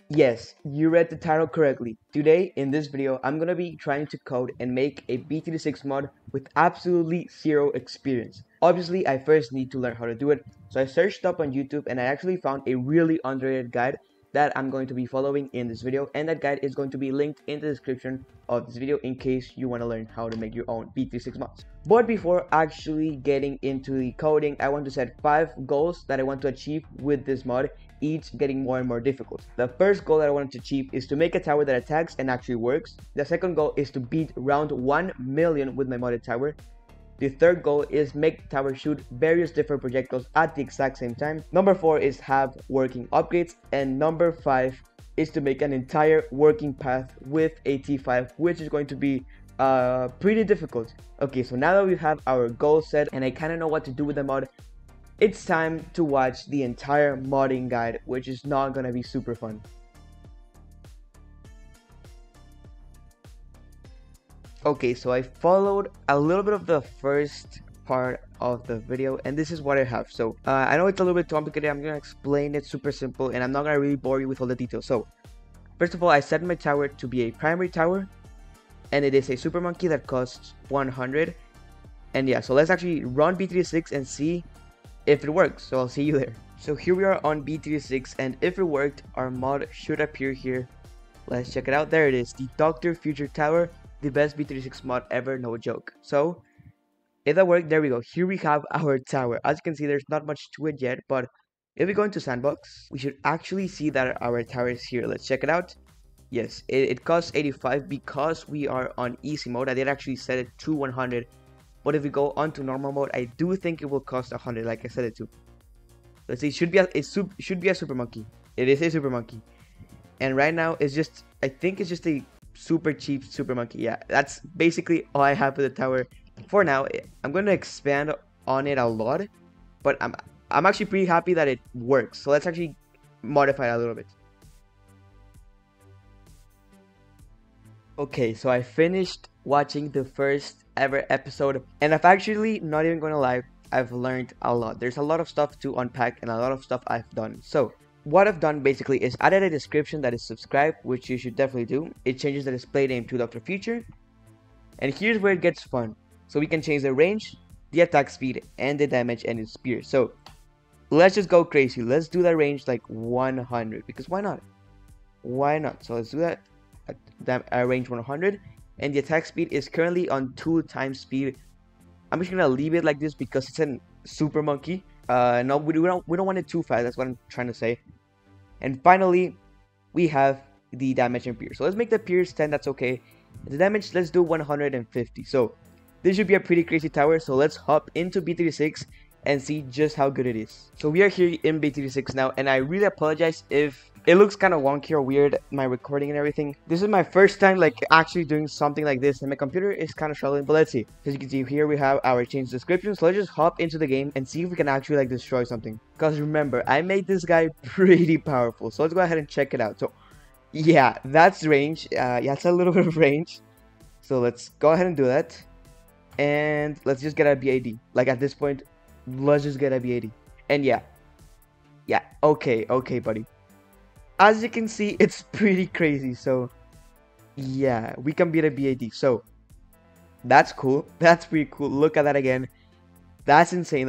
Yes, you read the title correctly. Today, in this video, I'm gonna be trying to code and make a BTD6 mod with absolutely zero experience. Obviously, I first need to learn how to do it, so I searched up on YouTube and I actually found a really underrated guide that I'm going to be following in this video, and that guide is going to be linked in the description of this video in case you want to learn how to make your own BTD6 mods. But before actually getting into the coding, I want to set 5 goals that I want to achieve with this mod, each getting more and more difficult. The first goal that I wanted to achieve is to make a tower that attacks and actually works. The second goal is to beat round 1 million with my modded tower. The third goal is make the tower shoot various different projectiles at the exact same time. Number 4 is have working upgrades, and number 5 is to make an entire working path with a T5, which is going to be pretty difficult. Okay, so now that we have our goal set and I kind of know what to do with the mod, it's time to watch the entire modding guide, which is not gonna be super fun. Okay, so I followed a little bit of the first part of the video, and this is what I have. So I know it's a little bit complicated. I'm gonna explain it super simple, and I'm not gonna really bore you with all the details. So first of all, I set my tower to be a primary tower, and it is a super monkey that costs 100. And yeah, so let's actually run BTD6 and see if it works. So I'll see you there. So here we are on BTD6, and if it worked, our mod should appear here. Let's check it out. There it is, the DrFuture tower, the best BTD6 mod ever, no joke. So if that worked, there we go. Here we have our tower. As you can see, there's not much to it yet, but if we go into sandbox, we should actually see that our tower is here. Let's check it out. Yes, it costs 85 because we are on easy mode. I did actually set it to 100. But if we go on to normal mode, I do think it will cost 100, like I said it to. Let's see, should be a super monkey. It is a super monkey. And right now, it's just, I think it's just a super cheap super monkey. Yeah, that's basically all I have for the tower. For now, I'm going to expand on it a lot. But I'm actually pretty happy that it works. So let's actually modify it a little bit. Okay, so I finished watching the first ever episode, and I've actually, not even gonna lie, I've learned a lot. There's a lot of stuff to unpack and a lot of stuff I've done. So what I've done basically is added a description that is subscribed, which you should definitely do. It changes the display name to DrFuture, and here's where it gets fun. So we can change the range, the attack speed, and the damage and its spear. So let's just go crazy. Let's do that range like 100, because why not? Why not? So let's do that. Range 100, and the attack speed is currently on 2 times speed. I'm just gonna leave it like this because it's a super monkey. No, we don't want it too fast. That's what I'm trying to say. And finally, we have the damage and pierce. So let's make the pierce 10. That's okay. The damage, let's do 150. So this should be a pretty crazy tower. So let's hop into BTD6 and see just how good it is. So we are here in BTD6 now, and I really apologize if it looks kind of wonky or weird, my recording and everything. This is my first time like actually doing something like this, and my computer is kind of struggling, but let's see. As you can see here, we have our change description. So let's just hop into the game and see if we can actually like destroy something. Because remember, I made this guy pretty powerful. So let's go ahead and check it out. So yeah, that's range. Yeah, it's a little bit of range. So let's go ahead and do that. And let's just get a BAD. Like at this point, let's just get a BAD. And yeah, okay, buddy. As you can see, it's pretty crazy. So yeah, we can beat a BAD. So that's cool. That's pretty cool. Look at that again. That's insane.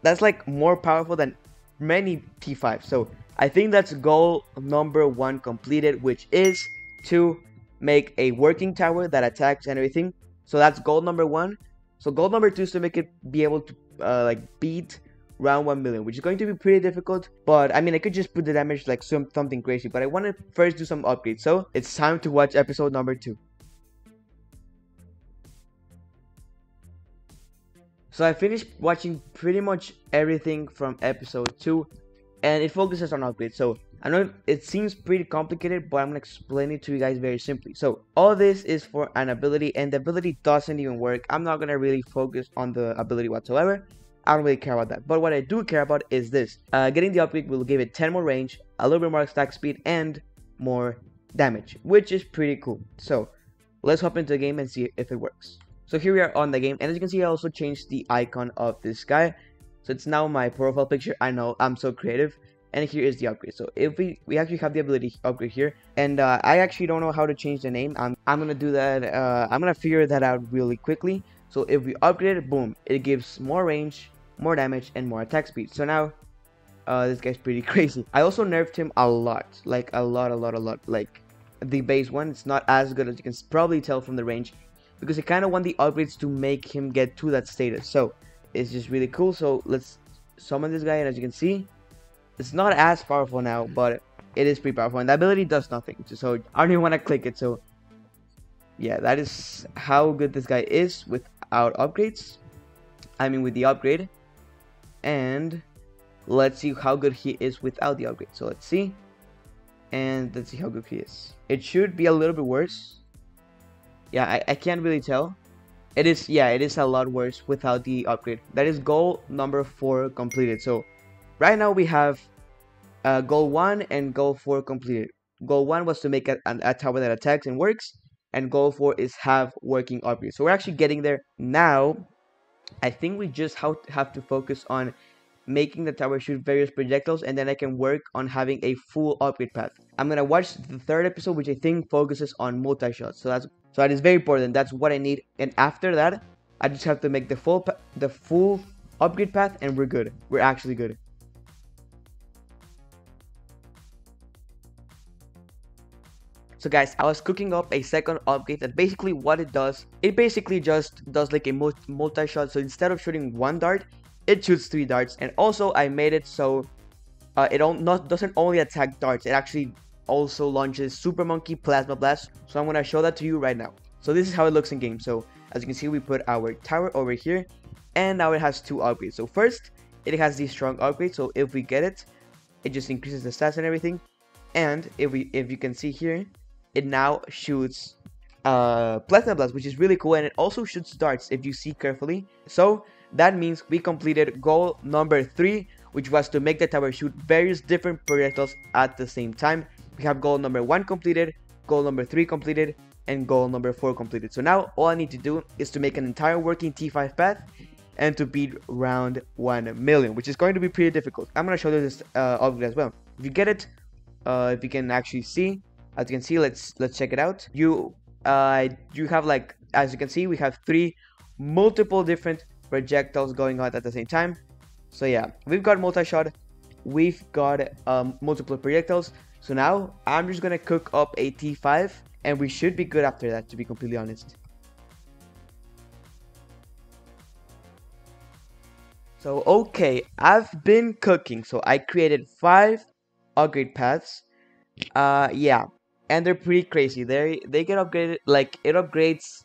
That's like more powerful than many T5. So I think that's goal number 1 completed, which is to make a working tower that attacks and everything. So that's goal number 1. So goal number 2 is to make it be able to like beat round 1 million, which is going to be pretty difficult. But I mean, I could just put the damage like something crazy, but I want to first do some upgrades. So it's time to watch episode number 2. So I finished watching pretty much everything from episode 2, and it focuses on upgrades. So I know it seems pretty complicated, but I'm gonna explain it to you guys very simply. So all this is for an ability, and the ability doesn't even work. I'm not gonna really focus on the ability whatsoever. I don't really care about that. But what I do care about is this. Getting the upgrade will give it 10 more range, a little bit more attack speed, and more damage, which is pretty cool. So let's hop into the game and see if it works. So here we are on the game, and as you can see, I also changed the icon of this guy. So it's now my profile picture. I know, I'm so creative. and here is the upgrade. So if we actually have the ability to upgrade here, and I actually don't know how to change the name. I'm gonna do that. I'm gonna figure that out really quickly. So if we upgrade it, boom, it gives more range, more damage, and more attack speed. So now this guy's pretty crazy. I also nerfed him a lot, like a lot. Like the base one, it's not as good as you can probably tell from the range, because it kind of want the upgrades to make him get to that status. So it's just really cool. So let's summon this guy, and as you can see, it's not as powerful now, but it is pretty powerful, and the ability does nothing. So I don't even want to click it. So yeah, that is how good this guy is without upgrades. I mean with the upgrade. And let's see how good he is without the upgrade. So let's see, and let's see how good he is. It should be a little bit worse. Yeah, I can't really tell. It is, yeah, it is a lot worse without the upgrade. That is goal number 4 completed. So right now we have goal 1 and goal 4 completed. Goal 1 was to make a tower that attacks and works, and goal 4 is have working upgrades. So we're actually getting there. Now I think we just have to focus on making the tower shoot various projectiles, and then I can work on having a full upgrade path. I'm gonna watch the 3rd episode, which I think focuses on multi-shots. So that is very important. That's what I need. And after that, I just have to make the full upgrade path, and we're good. We're actually good. So guys, I was cooking up a second upgrade that basically what it basically just does like a multi-shot. So instead of shooting 1 dart, it shoots 3 darts. And also I made it so it doesn't only attack darts, it actually also launches Super Monkey Plasma Blast. So I'm gonna show that to you right now. So this is how it looks in game. So as you can see, we put our tower over here, and now it has 2 upgrades. So first, it has the strong upgrade. So if we get it, it just increases the stats and everything. And if you can see here, it now shoots Plasma Blast, which is really cool, and it also shoots darts if you see carefully. So that means we completed goal number 3, which was to make the tower shoot various different projectiles at the same time. We have goal number 1 completed, goal number 3 completed, and goal number 4 completed. So now all I need to do is to make an entire working T5 path and to beat round 1 million, which is going to be pretty difficult. I'm going to show you this upgrade as well. If you get it, if you can actually see, as you can see, let's check it out. You have, like, as you can see, we have 3 multiple different projectiles going on at the same time. So yeah, we've got multi-shot, we've got multiple projectiles. So now I'm just gonna cook up a T5, and we should be good after that, to be completely honest. So okay, I've been cooking. So I created 5 upgrade paths. Yeah, and they're pretty crazy. They get upgraded, like it upgrades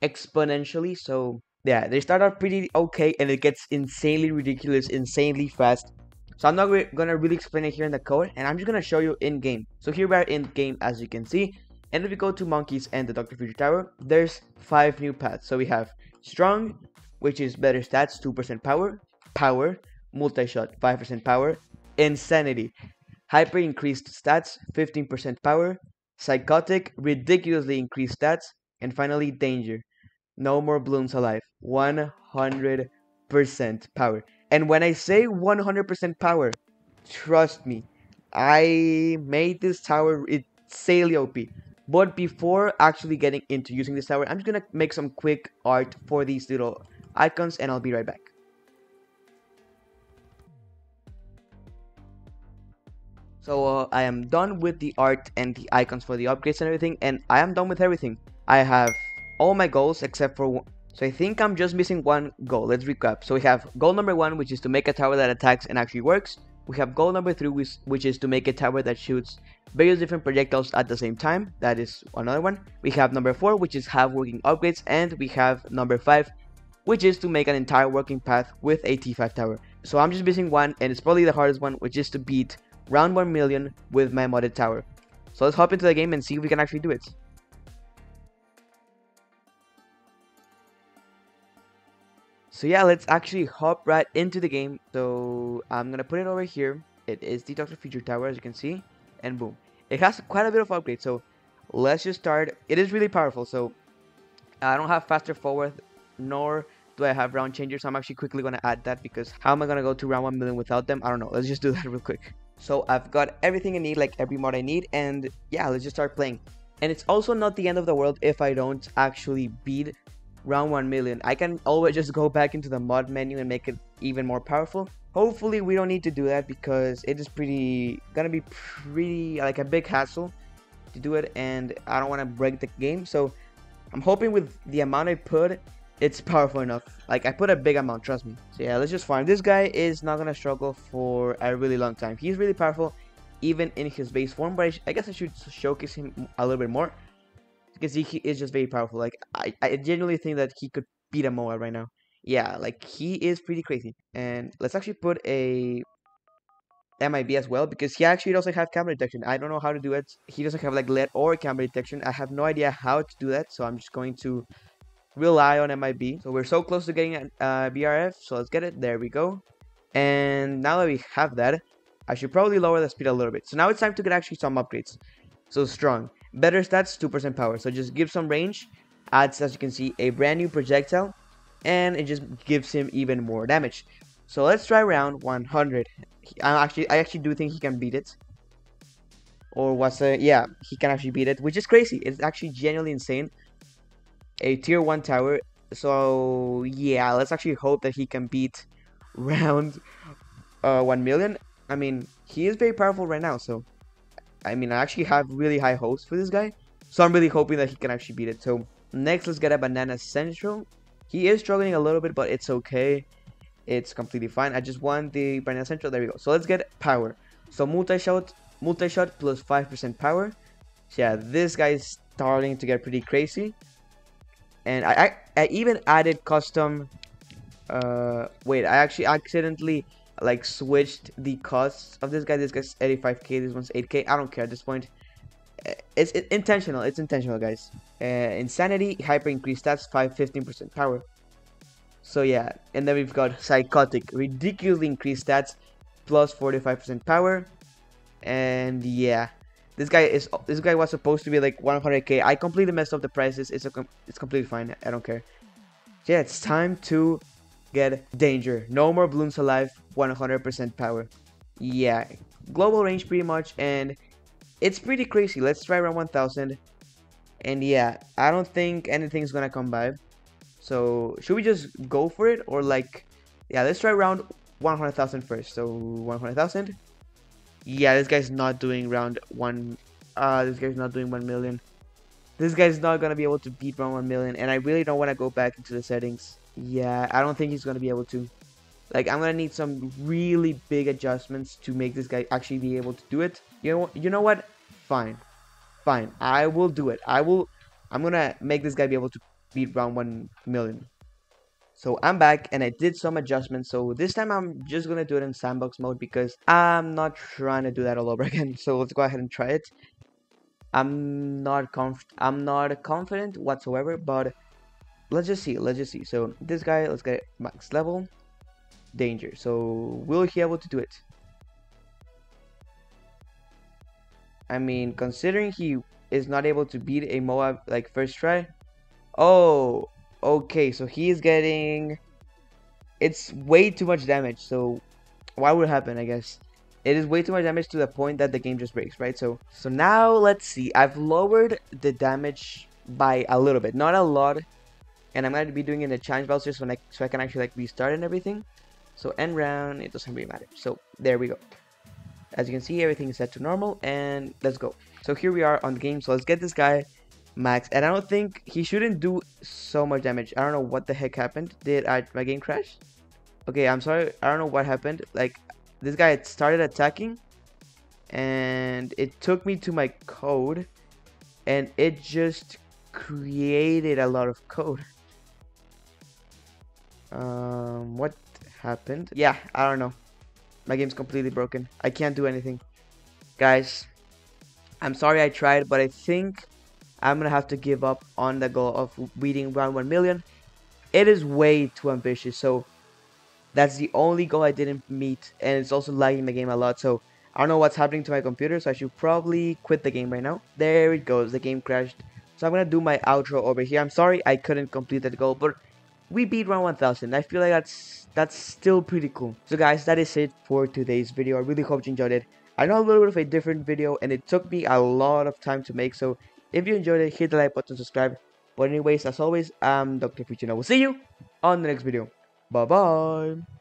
exponentially. So yeah, they start out pretty okay, and it gets insanely ridiculous, insanely fast. So I'm not gonna really explain it here in the code, and I'm just gonna show you in game. So here we are in game, as you can see, and if we go to monkeys and the DrFuture tower, there's 5 new paths. So we have strong, which is better stats, 2% power, multi-shot, 5% power, insanity, hyper increased stats, 15% power, psychotic, ridiculously increased stats, and finally danger, no more balloons alive, 100% power. And when I say 100% power, trust me, I made this tower insanely OP. But before actually getting into using this tower, I'm just gonna make some quick art for these little icons, and I'll be right back. So I am done with the art and the icons for the upgrades and everything, and I am done with everything. I have all my goals except for one. So I think I'm just missing one goal. Let's recap. So we have goal number 1, which is to make a tower that attacks and actually works. We have goal number 3, which is to make a tower that shoots various different projectiles at the same time. That is another one. We have number 4, which is have working upgrades, and we have number 5, which is to make an entire working path with a T5 tower. So I'm just missing one, and it's probably the hardest one, which is to beat round 1 million with my modded tower. So let's hop into the game and see if we can actually do it. So yeah, let's actually hop right into the game. So I'm gonna put it over here. It is the DrFuture tower, as you can see, and boom, it has quite a bit of upgrades. So let's just start. It is really powerful. So I don't have faster forward, nor do I have round changers. So I'm actually quickly gonna add that, because how am I gonna go to round 1 million without them? I don't know. Let's just do that real quick. So I've got everything I need, like every mod I need, and yeah, let's just start playing. And it's also not the end of the world if I don't actually beat round 1 million. I can always just go back into the mod menu and make it even more powerful. Hopefully we don't need to do that because it is gonna be pretty like a big hassle to do it, and I don't want to break the game. So I'm hoping with the amount I put, it's powerful enough. Like, I put a big amount, trust me. So yeah, let's just farm. This guy is not gonna struggle for a really long time. He's really powerful even in his base form, but I guess I should showcase him a little bit more because he is just very powerful. Like, I genuinely think that he could beat a Moa right now. Yeah, like, he is pretty crazy. And let's actually put a MIB as well, because he actually doesn't have camera detection. I don't know how to do it. He doesn't have like LED or camera detection. I have no idea how to do that, so I'm just going to rely on MIB. So we're so close to getting a BRF, so let's get it. There we go. And now that we have that, I should probably lower the speed a little bit. So now it's time to get actually some upgrades. So strong, better stats, 2% power. So just give some range, adds, as you can see, a brand new projectile, and it just gives him even more damage. So let's try round 100. I actually do think he can beat it. Or yeah, he can actually beat it, which is crazy. It's actually genuinely insane. A tier 1 tower. So yeah, let's actually hope that he can beat round 1 million. I mean, he is very powerful right now, so I mean, I actually have really high hopes for this guy. So I'm really hoping that he can actually beat it. So next, let's get a Banana Central. He is struggling a little bit, but it's okay. It's completely fine. I just want the Banana Central. There we go. So let's get power. So multi-shot plus 5% power. So yeah, this guy is starting to get pretty crazy. And I even added custom. Wait, I actually accidentally like switched the costs of this guy. This guy's 85k. This one's 8k. I don't care at this point. It's intentional. It's intentional, guys. Insanity, hyper increased stats, 15% power. So yeah, and then we've got Psychotic, ridiculously increased stats, plus 45% power. And yeah, this guy was supposed to be like 100k. I completely messed up the prices. It's completely fine. I don't care. So yeah, it's time to get danger. No more balloons alive. 100% power. Yeah, global range pretty much, and it's pretty crazy. Let's try around 1000. And yeah, I don't think anything's gonna come by. So should we just go for it, or like, yeah, let's try around 100,000 first. So 100,000. Yeah, this guy's not doing round 1. This guy's not doing 1 million. This guy's not gonna be able to beat round 1 million, and I really don't want to go back into the settings. Yeah, I don't think he's gonna be able to. Like, I'm gonna need some really big adjustments to make this guy actually be able to do it. You know what? Fine. I will do it. I'm gonna make this guy be able to beat round 1 million. So I'm back, and I did some adjustments. So this time I'm just gonna do it in sandbox mode because I'm not trying to do that all over again. So let's go ahead and try it. I'm not confident whatsoever, but let's just see. So this guy, let's get max level. Danger. So will he be able to do it? I mean, considering he is not able to beat a Moab like first try. Oh, okay. So he is getting. It's way too much damage. So what would happen? I guess it is way too much damage to the point that the game just breaks, right? So now let's see. I've lowered the damage by a little bit, not a lot, and I'm gonna be doing it in the challenge vouchers so I can actually like restart and everything. So end round, it doesn't really matter. So there we go. As you can see, everything is set to normal, and let's go. So here we are on the game. So let's get this guy max, and I don't think he shouldn't do so much damage. I don't know what the heck happened. Did my game crash? Okay, I'm sorry. I don't know what happened. Like, this guy had started attacking, and it took me to my code, and it just created a lot of code. What happened? Yeah, I don't know. My game's completely broken. I can't do anything. Guys, I'm sorry I tried, but I think I'm gonna have to give up on the goal of beating round 1 million. It is way too ambitious, so that's the only goal I didn't meet, and it's also lagging the game a lot. So I don't know what's happening to my computer, so I should probably quit the game right now. There it goes, the game crashed. So I'm gonna do my outro over here. I'm sorry I couldn't complete that goal, but we beat round 1000. I feel like that's still pretty cool. So guys, that is it for today's video. I really hope you enjoyed it. I know a little bit of a different video, and it took me a lot of time to make, so if you enjoyed it, hit the like button, subscribe. But anyways, as always, I'm DrFuture, and I will see you on the next video. Bye bye.